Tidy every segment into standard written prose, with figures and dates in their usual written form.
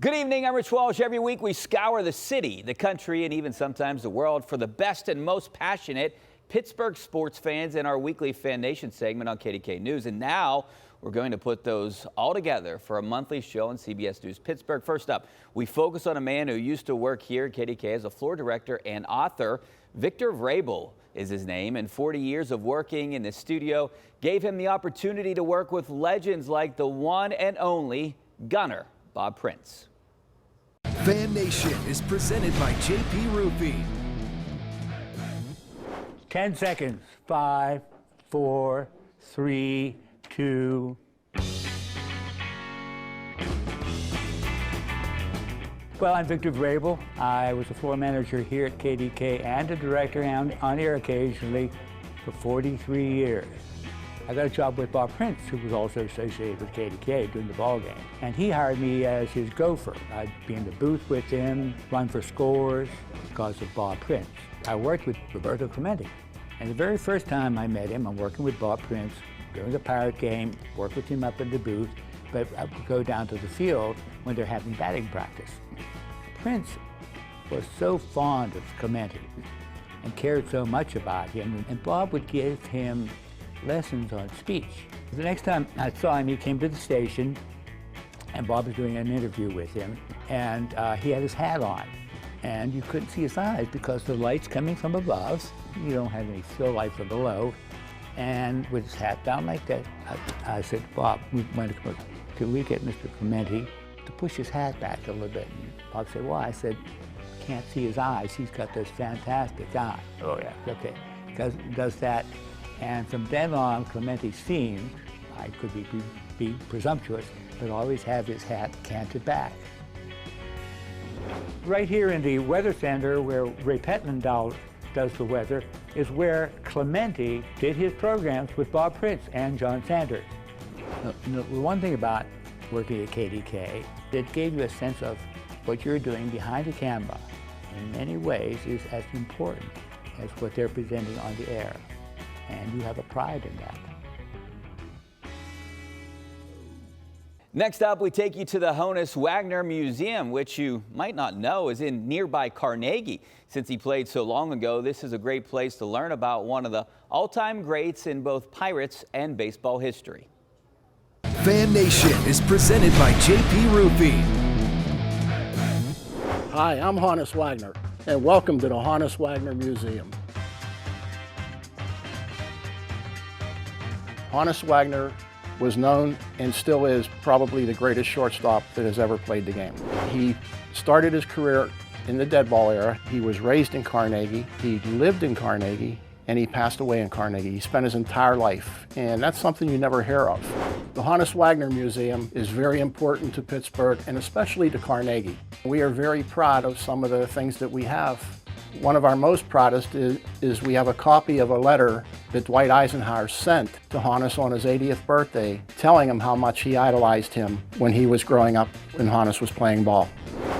Good evening, I'm Rich Walsh. Every week we scour the city, the country, and even sometimes the world for the best and most passionate Pittsburgh sports fans in our weekly Fan Nation segment on KDK News. And now we're going to put those all together for a monthly show on CBS News Pittsburgh. First up, we focus on a man who used to work here at KDK as a floor director and author. Victor Vrabel is his name, and 40 years of working in the studio gave him the opportunity to work with legends like the one and only Gunner Bob Prince. Fan Nation is presented by JP Roofing. 10 seconds. 5, 4, 3, 2. Well, I'm Victor Vrabel. I was a floor manager here at KDK and a director on air occasionally for 43 years. I got a job with Bob Prince, who was also associated with KDK during the ball game. And he hired me as his gopher. I'd be in the booth with him, run for scores because of Bob Prince. I worked with Roberto Clemente. And the very first time I met him, I'm working with Bob Prince during the Pirate game, work with him up in the booth, but I would go down to the field when they're having batting practice. Prince was so fond of Clemente and cared so much about him, and Bob would give him lessons on speech. The next time I saw him, he came to the station, and Bob was doing an interview with him, and he had his hat on, and you couldn't see his eyes because the light's coming from above. You don't have any still light from below, and with his hat down like that, I said, Bob, can we get Mr. Clemente to push his hat back a little bit? And Bob said, why? I said, can't see his eyes. He's got those fantastic eyes. Oh yeah, okay. Does that. And from then on, Clemente seemed, I could be presumptuous, but always have his hat canted back. Right here in the weather center where Ray Pettendahl does the weather is where Clemente did his programs with Bob Prince and John Sanders. The one thing about working at KDK, it gave you a sense of what you're doing behind the camera in many ways is as important as what they're presenting on the air. And you have a pride in that. Next up, we take you to the Honus Wagner Museum, which you might not know is in nearby Carnegie. Since he played so long ago, this is a great place to learn about one of the all-time greats in both Pirates and baseball history. Fan Nation is presented by JP Roofing. Hi, I'm Honus Wagner, and welcome to the Honus Wagner Museum. Honus Wagner was known and still is probably the greatest shortstop that has ever played the game. He started his career in the dead ball era. He was raised in Carnegie, he lived in Carnegie, and he passed away in Carnegie. He spent his entire life, and that's something you never hear of. The Honus Wagner Museum is very important to Pittsburgh and especially to Carnegie. We are very proud of some of the things that we have. One of our most proudest is we have a copy of a letter that Dwight Eisenhower sent to Honus on his 80th birthday, telling him how much he idolized him when he was growing up when Honus was playing ball.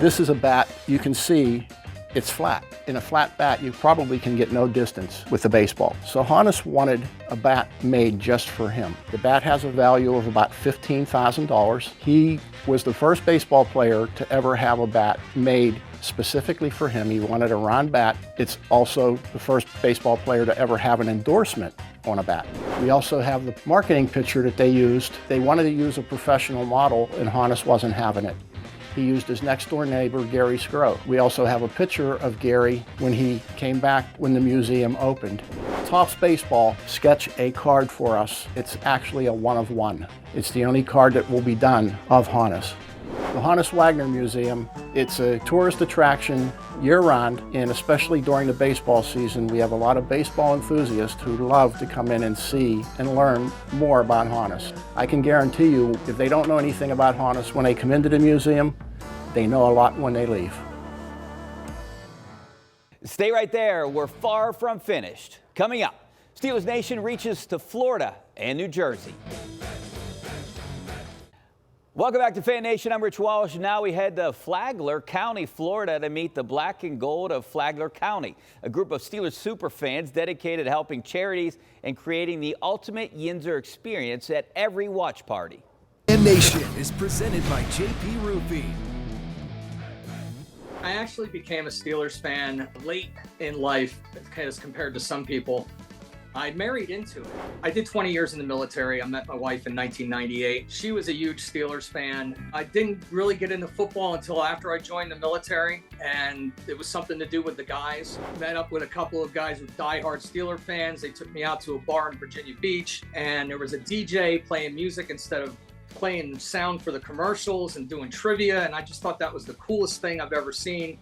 This is a bat you can see. It's flat. In a flat bat, you probably can get no distance with the baseball. So Honus wanted a bat made just for him. The bat has a value of about $15,000. He was the first baseball player to ever have a bat made specifically for him. He wanted a round bat. It's also the first baseball player to ever have an endorsement on a bat. We also have the marketing picture that they used. They wanted to use a professional model, and Honus wasn't having it. He used his next door neighbor, Gary Scrow. We also have a picture of Gary when he came back when the museum opened. Topps Baseball sketched a card for us. It's actually a one of one. It's the only card that will be done of Honus. The Honus Wagner Museum, it's a tourist attraction year-round, and especially during the baseball season, we have a lot of baseball enthusiasts who love to come in and see and learn more about Honus. I can guarantee you, if they don't know anything about Honus, when they come into the museum, they know a lot when they leave. Stay right there. We're far from finished. Coming up, Steelers Nation reaches to Florida and New Jersey. Welcome back to Fan Nation. I'm Rich Walsh. Now we head to Flagler County, Florida to meet the Black and Gold of Flagler County, a group of Steelers superfans dedicated to helping charities and creating the ultimate Yinzer experience at every watch party. Fan Nation is presented by JP Roofing. I actually became a Steelers fan late in life as compared to some people. I married into it. I did 20 years in the military. I met my wife in 1998. She was a huge Steelers fan. I didn't really get into football until after I joined the military, and it was something to do with the guys. Met up with a couple of guys with diehard Steeler fans. They took me out to a bar in Virginia Beach, and there was a DJ playing music instead of playing sound for the commercials and doing trivia, and I just thought that was the coolest thing I've ever seen.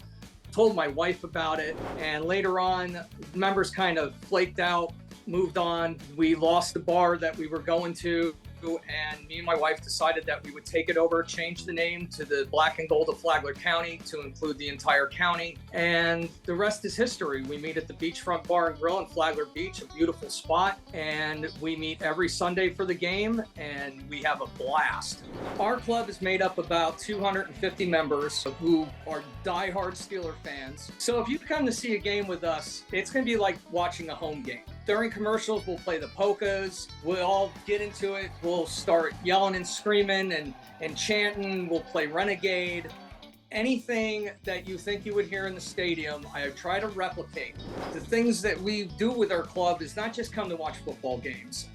Told my wife about it, and later on, members kind of flaked out, moved on. We lost the bar that we were going to, and me and my wife decided that we would take it over, change the name to the Black and Gold of Flagler County to include the entire county, and the rest is history. We meet at the Beachfront Bar and Grill in Flagler Beach, a beautiful spot, and we meet every Sunday for the game, and we have a blast. Our club is made up about 250 members who are diehard Steeler fans. So if you come to see a game with us, it's going to be like watching a home game. During commercials, we'll play the polkas. We'll all get into it. We'll start yelling and screaming and chanting. We'll play Renegade. Anything that you think you would hear in the stadium, I try to replicate. The things that we do with our club is not just come to watch football games.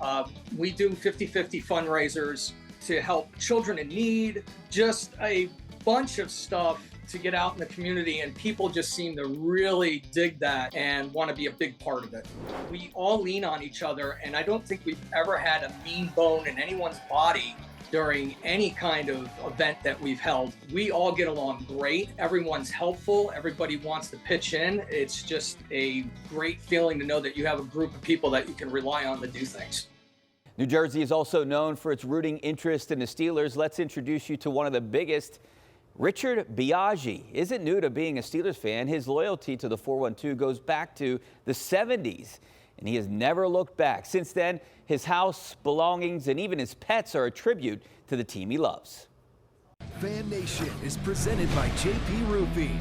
We do 50-50 fundraisers to help children in need, just a bunch of stuff to get out in the community, and people just seem to really dig that and want to be a big part of it. We all lean on each other, and I don't think we've ever had a mean bone in anyone's body during any kind of event that we've held. We all get along great. Everyone's helpful. Everybody wants to pitch in. It's just a great feeling to know that you have a group of people that you can rely on to do things. New Jersey is also known for its rooting interest in the Steelers. Let's introduce you to one of the biggest. Richard Biaggi isn't new to being a Steelers fan. His loyalty to the 412 goes back to the 70s, and he has never looked back. Since then, his house, belongings, and even his pets are a tribute to the team he loves. Fan Nation is presented by JP Roofing.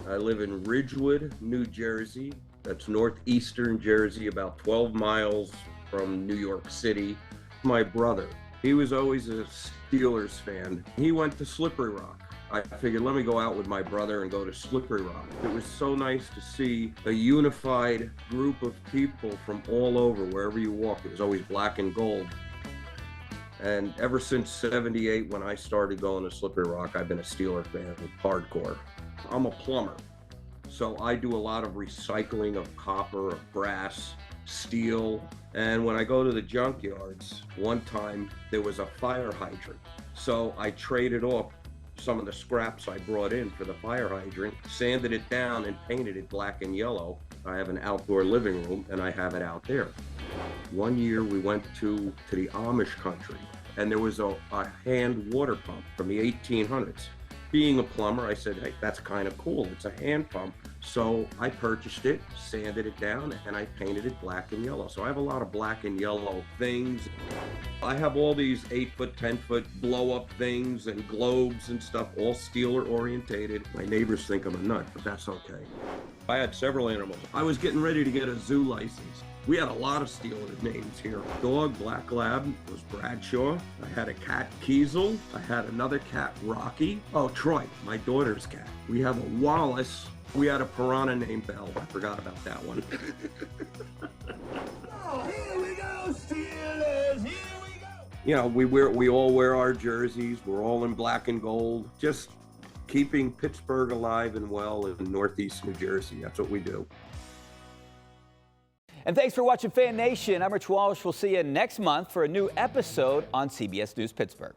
I live in Ridgewood, New Jersey. That's northeastern Jersey, about 12 miles from New York City. My brother, he was always a Steelers fan. He went to Slippery Rock. I figured, let me go out with my brother and go to Slippery Rock. It was so nice to see a unified group of people from all over, wherever you walk. It was always black and gold. And ever since '78, when I started going to Slippery Rock, I've been a Steeler fan, hardcore. I'm a plumber, so I do a lot of recycling of copper, of brass, steel. And when I go to the junkyards, one time there was a fire hydrant. So I traded off some of the scraps I brought in for the fire hydrant, sanded it down and painted it black and yellow. I have an outdoor living room and I have it out there. One year we went to the Amish country, and there was a hand water pump from the 1800s. Being a plumber, I said, hey, that's kind of cool. It's a hand pump. So I purchased it, sanded it down, and I painted it black and yellow. So I have a lot of black and yellow things. I have all these 8-foot, 10-foot blow-up things and globes and stuff, all Steeler orientated. My neighbors think I'm a nut, but that's okay. I had several animals. I was getting ready to get a zoo license. We had a lot of Steeler names here. Dog, Black Lab, was Bradshaw. I had a cat, Kiesel. I had another cat, Rocky. Oh, Troy, my daughter's cat. We have a Wallace. We had a piranha named Belle. I forgot about that one. Oh, here we go, Steelers, here we go. You know, we all wear our jerseys. We're all in black and gold. Just keeping Pittsburgh alive and well in northeast New Jersey. That's what we do. And thanks for watching Fan Nation. I'm Rich Walsh. We'll see you next month for a new episode on CBS News Pittsburgh.